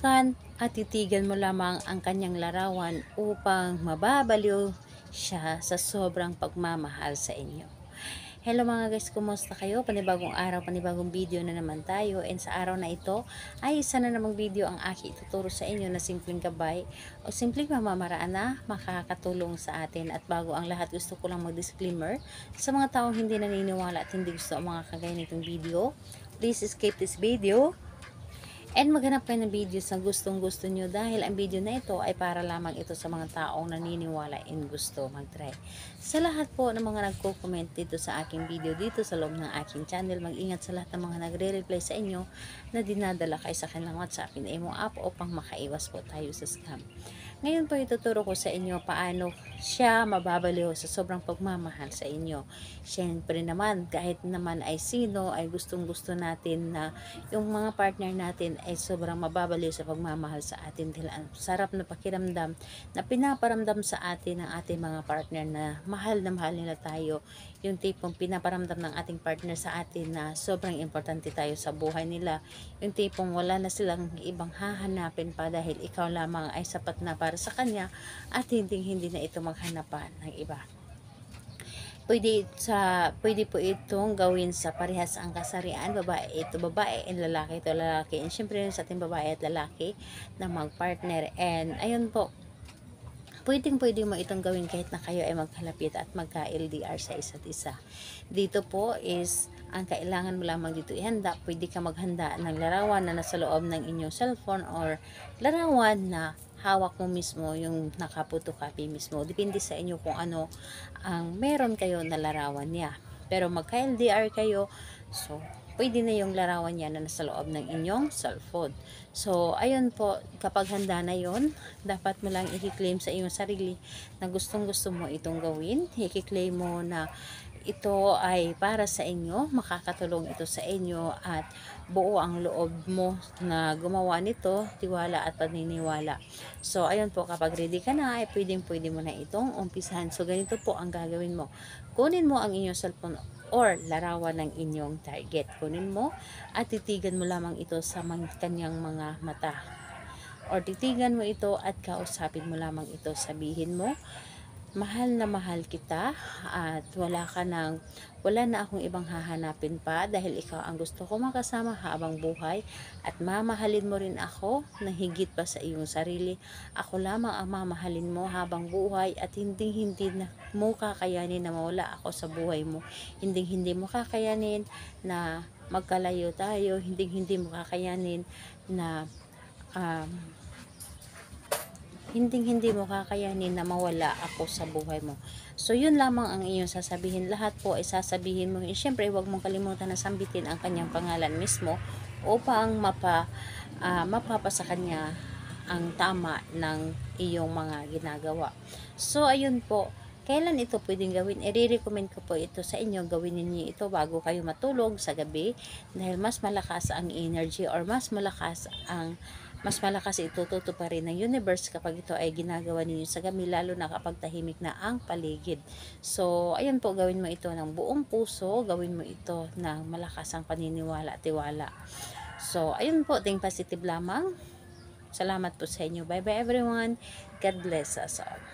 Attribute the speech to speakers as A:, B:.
A: Subukan at titigan mo lamang ang kanyang larawan upang mababaliw siya sa sobrang pagmamahal sa inyo. Hello mga guys, kumusta kayo? Panibagong araw, panibagong video na naman tayo. And sa araw na ito ay isa na namang video ang aking ituturo sa inyo na simpleng gabay o simpleng mamamaraan na makakatulong sa atin. At bago ang lahat, gusto ko lang mag-disclaimer sa mga taong hindi naniniwala at hindi gusto ang mga kagaya nitong video. Please skip this video and maghanap kayo ng videos na gustong gusto nyo dahil ang video na ito ay para lamang ito sa mga taong naniniwala and gusto mag-try. Sa lahat po ng mga nagko-comment dito sa aking video dito sa loob ng aking channel, mag-ingat sa lahat ng mga nagre-reply sa inyo na dinadala kayo sa kanilang WhatsApp in Imo app upang makaiwas po tayo sa scam. Ngayon po ituturo ko sa inyo paano siya mababaliw sa sobrang pagmamahal sa inyo. Siyempre naman, kahit naman ay sino ay gustong gusto natin na yung mga partner natin ay sobrang mababaliw sa pagmamahal sa atin dahil ang sarap na pakiramdam na pinaparamdam sa atin ng ating mga partner na mahal nila tayo. Yung tipong pinaparamdam ng ating partner sa atin na sobrang importante tayo sa buhay nila. Yung tipong wala na silang ibang hahanapin pa dahil ikaw lamang ay sapat na para sa kanya at hindi na ito maghanapan ng iba. Pwede po itong gawin sa parehas ang kasarian, babae and lalaki ito lalaki. And syempre sa ating babae at lalaki na magpartner. And ayun po, pwede mo itong gawin kahit na kayo ay magkalapit at magka-LDR sa isa't isa. Dito po is ang kailangan mo lamang dito ihanda. Pwede ka maghanda ng larawan na nasa loob ng inyong cellphone or larawan na hawak mo mismo, yung nakaphotocopy mismo. Depende sa inyo kung ano ang meron kayo na larawan niya. Pero magka-LDR kayo, so pwede na yung larawan niya na nasa loob ng inyong cellphone. So, ayun po, kapag handa na yon, dapat mo lang i-claim sa iyong sarili na gustong gusto mo itong gawin. I-claim mo na ito ay para sa inyo, makakatulong ito sa inyo at buo ang loob mo na gumawa nito, tiwala at paniniwala. So, ayun po, kapag ready ka na, ay pwede mo na itong umpisahan. So, ganito po ang gagawin mo. Kunin mo ang inyong cellphone or larawan ng inyong target. Kunin mo at titigan mo lamang ito sa kanyang mga mata. Or titigan mo ito at kausapin mo lamang ito. Sabihin mo, mahal na mahal kita at wala na akong ibang hahanapin pa dahil ikaw ang gusto ko makasama habang buhay at mamahalin mo rin ako na higit pa sa iyong sarili. Ako lamang ang mamahalin mo habang buhay at hindi na mo kakayanin na mawala ako sa buhay mo. Hindi mo kakayanin na magkalayo tayo. Hindi mo kakayanin na hindi mo kakayanin na mawala ako sa buhay mo. So, yun lamang ang iyong sasabihin. Lahat po ay sasabihin mo. Siyempre, huwag mong kalimutan na sambitin ang kanyang pangalan mismo upang mapapa sa kanya ang tama ng iyong mga ginagawa. So, ayun po. Kailan ito pwedeng gawin? I-recommend ko po ito sa inyo. Gawin niyo ito bago kayo matulog sa gabi dahil mas malakas ang energy or mas malakas itututo pa rin ng universe kapag ito ay ginagawa ninyo sa gabi, lalo na kapag tahimik na ang paligid. So, ayun po, gawin mo ito ng buong puso, gawin mo ito ng malakas ang paniniwala at tiwala. So, ayun po, think positive lamang. Salamat po sa inyo. Bye bye everyone. God bless us all.